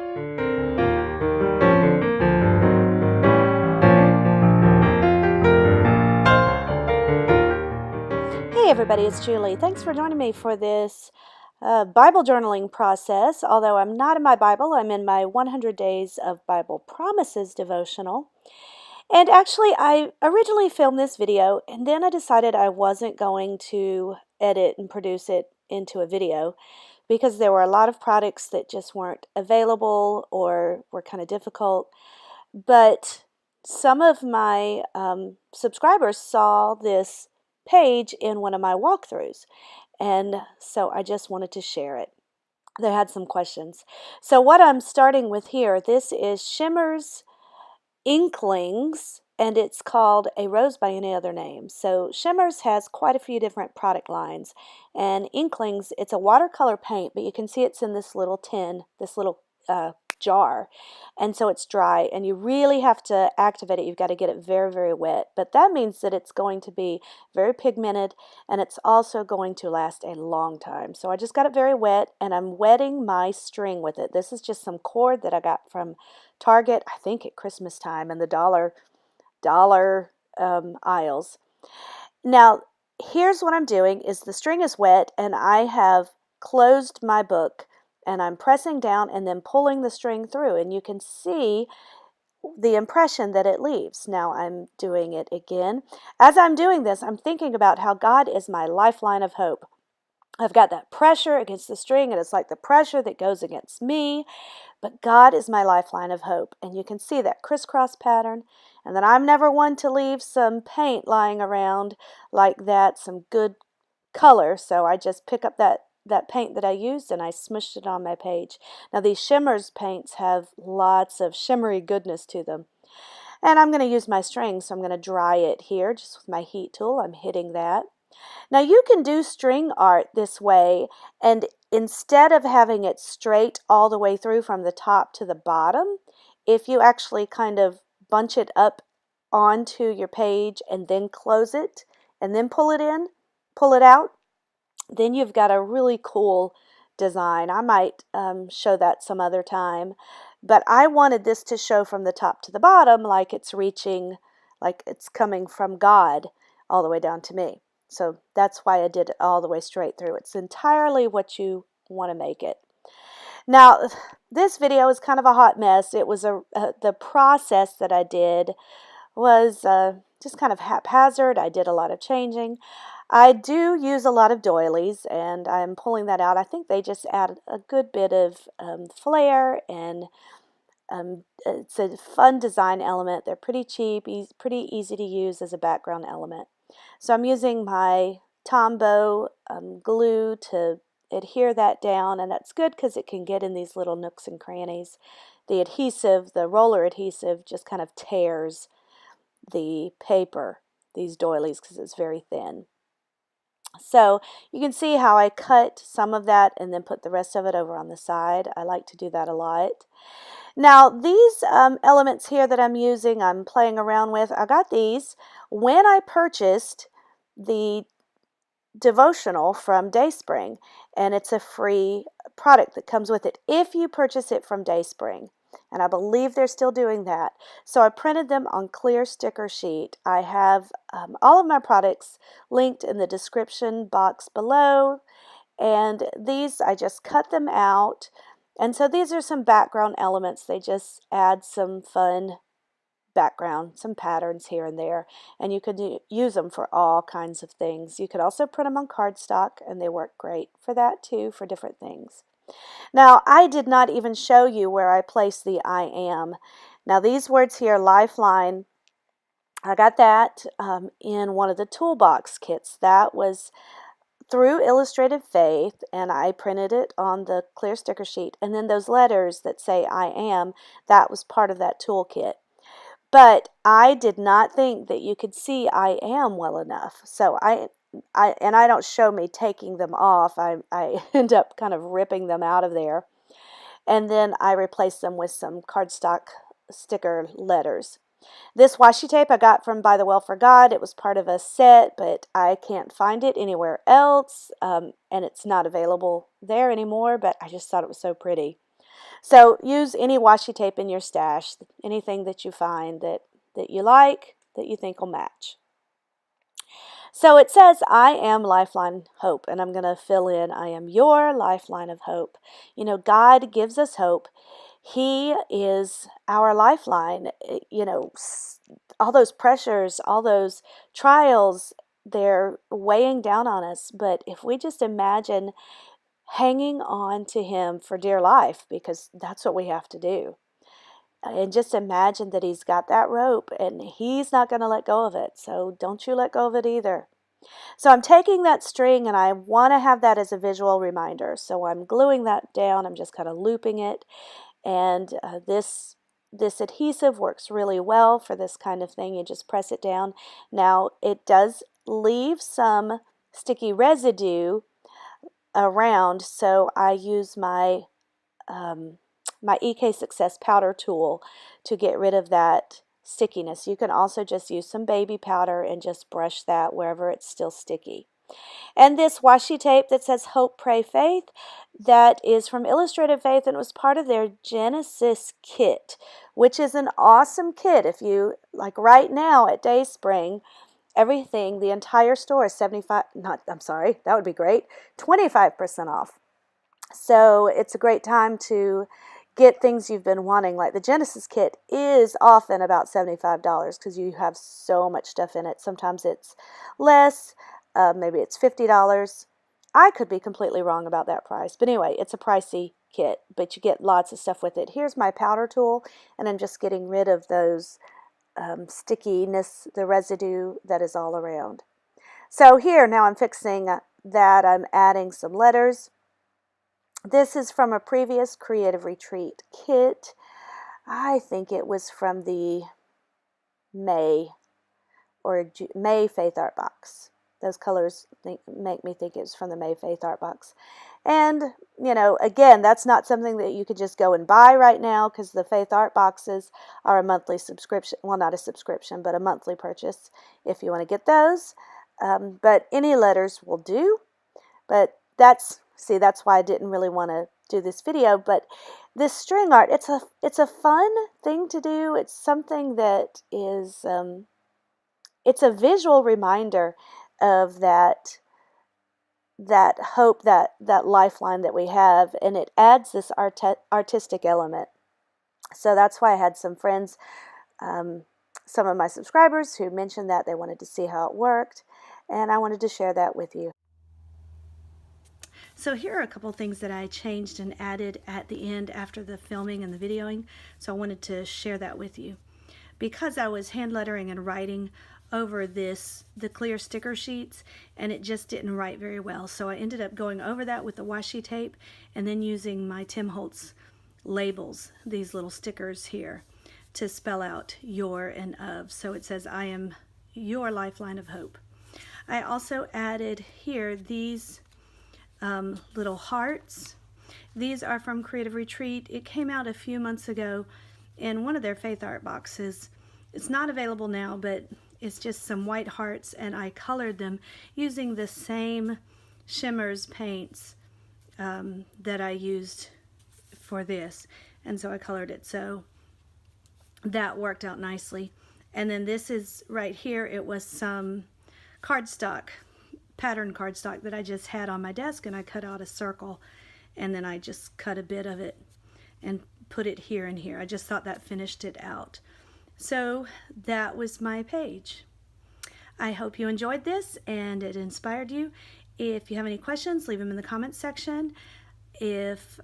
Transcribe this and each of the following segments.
Hey everybody, it's Julie. Thanks for joining me for this Bible journaling process. Although I'm not in my Bible, I'm in my 100 Days of Bible Promises devotional. And actually, I originally filmed this video and then I decided I wasn't going to edit and produce it into a video because there were a lot of products that just weren't available or were kind of difficult. But some of my subscribers saw this page in one of my walkthroughs, and so I just wanted to share it. They had some questions. So what I'm starting with here, this is Shimmer's Inklings, and it's called A Rose by Any Other Name. So Shimmer's has quite a few different product lines, and Inklings, it's a watercolor paint, but you can see it's in this little tin, this little jar, and so it's dry, and you really have to activate it. You've got to get it very, very wet, but that means that it's going to be very pigmented, and it's also going to last a long time. So I just got it very wet, and I'm wetting my string with it. This is just some cord that I got from Target, I think at Christmas time, in the dollar aisles. Now, here's what I'm doing is the string is wet, and I have closed my book, and I'm pressing down and then pulling the string through, and you can see the impression that it leaves. Now I'm doing it again. As I'm doing this, I'm thinking about how God is my lifeline of hope. I've got that pressure against the string, and it's like the pressure that goes against me, but God is my lifeline of hope. And you can see that crisscross pattern, and then I'm never one to leave some paint lying around like that, some good color, so I just pick up that paint that I used and I smushed it on my page. Now these Shimmers paints have lots of shimmery goodness to them. And I'm going to use my string, so I'm going to dry it here just with my heat tool. I'm hitting that. Now you can do string art this way, and instead of having it straight all the way through from the top to the bottom, if you actually kind of bunch it up onto your page and then close it and then pull it out, then you've got a really cool design. I might show that some other time, but I wanted this to show from the top to the bottom like it's reaching, like it's coming from God all the way down to me. So that's why I did it all the way straight through. It's entirely what you want to make it. Now, this video is kind of a hot mess. It was the process that I did was just kind of haphazard. I did a lot of changing. I do use a lot of doilies, and I'm pulling that out. I think they just add a good bit of flair, and it's a fun design element. They're pretty cheap, pretty easy to use as a background element. So I'm using my Tombow glue to adhere that down, and that's good because it can get in these little nooks and crannies. The adhesive, the roller adhesive, just kind of tears the paper, these doilies, because it's very thin. So you can see how I cut some of that and then put the rest of it over on the side. I like to do that a lot. Now these elements here that I'm using, I'm playing around with, I got these when I purchased the devotional from Dayspring, and it's a free product that comes with it if you purchase it from Dayspring. And I believe they're still doing that. So I printed them on clear sticker sheet. I have all of my products linked in the description box below. And these, I just cut them out. And so these are some background elements. They just add some fun background, some patterns here and there. And you could use them for all kinds of things. You could also print them on cardstock, and they work great for that too, for different things. Now, I did not even show you where I placed the I am. Now, these words here, lifeline, I got that in one of the toolbox kits. That was through Illustrated Faith, and I printed it on the clear sticker sheet. And then those letters that say I am, that was part of that toolkit. But I did not think that you could see I am well enough. So I don't show me taking them off. I end up kind of ripping them out of there. And then I replace them with some cardstock sticker letters. This washi tape I got from By the Well for God. It was part of a set, but I can't find it anywhere else, and it's not available there anymore, but I just thought it was so pretty. So use any washi tape in your stash, anything that you find that you like, that you think will match. So it says, I am Lifeline Hope, and I'm going to fill in, I am your lifeline of hope. You know, God gives us hope. He is our lifeline. You know, all those pressures, all those trials, they're weighing down on us. But if we just imagine hanging on to Him for dear life, because that's what we have to do. And just imagine that He's got that rope and He's not going to let go of it. So don't you let go of it either. So I'm taking that string and I want to have that as a visual reminder. So I'm gluing that down. I'm just kind of looping it. And this adhesive works really well for this kind of thing. You just press it down. Now it does leave some sticky residue around, so I use my my EK Success powder tool to get rid of that stickiness. You can also just use some baby powder and just brush that wherever it's still sticky. And this washi tape that says Hope, Pray, Faith, that is from Illustrated Faith, and it was part of their Genesis kit, which is an awesome kit. If you, like right now at Dayspring, everything, the entire store is 25% off. So it's a great time to get things you've been wanting. Like the Genesis kit is often about $75 because you have so much stuff in it. Sometimes it's less, maybe it's $50. I could be completely wrong about that price. But anyway, it's a pricey kit, but you get lots of stuff with it. Here's my powder tool, and I'm just getting rid of those stickiness, the residue that is all around. So here, now I'm fixing that. I'm adding some letters. This is from a previous Creative Retreat kit. I think it was from the May Faith Art Box. Those colors make me think it's from the May Faith Art Box. And, you know, again, that's not something that you could just go and buy right now because the Faith Art Boxes are a monthly subscription. Well, not a subscription, but a monthly purchase if you want to get those. But any letters will do. But that's why I didn't really want to do this video. But this string art, it's a fun thing to do. It's something that is, it's a visual reminder of that hope, that lifeline that we have, and it adds this artistic element. So that's why I had some friends, some of my subscribers who mentioned that they wanted to see how it worked, and I wanted to share that with you. So here are a couple things that I changed and added at the end after the filming and the videoing, so I wanted to share that with you. Because I was hand lettering and writing over the clear sticker sheets, and it just didn't write very well, so I ended up going over that with the washi tape and then using my Tim Holtz labels, these little stickers here, to spell out your and of. So it says, I am your lifeline of hope. I also added here these little hearts. These are from Creative Retreat. It came out a few months ago in one of their Faith Art boxes. It's not available now, but it's just some white hearts, and I colored them using the same Shimmers paints that I used for this, and so I colored it, so that worked out nicely. And then this is right here, it was some cardstock, pattern cardstock that I just had on my desk, and I cut out a circle, and then I just cut a bit of it and put it here and here. I just thought that finished it out. So that was my page. I hope you enjoyed this and it inspired you. If you have any questions, leave them in the comments section. If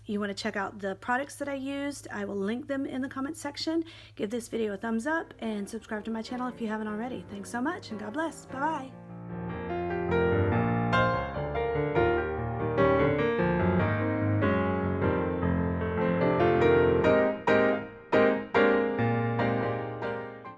you want to check out the products that I used, I will link them in the comments section. Give this video a thumbs up and subscribe to my channel if you haven't already. Thanks so much, and God bless. Bye-bye.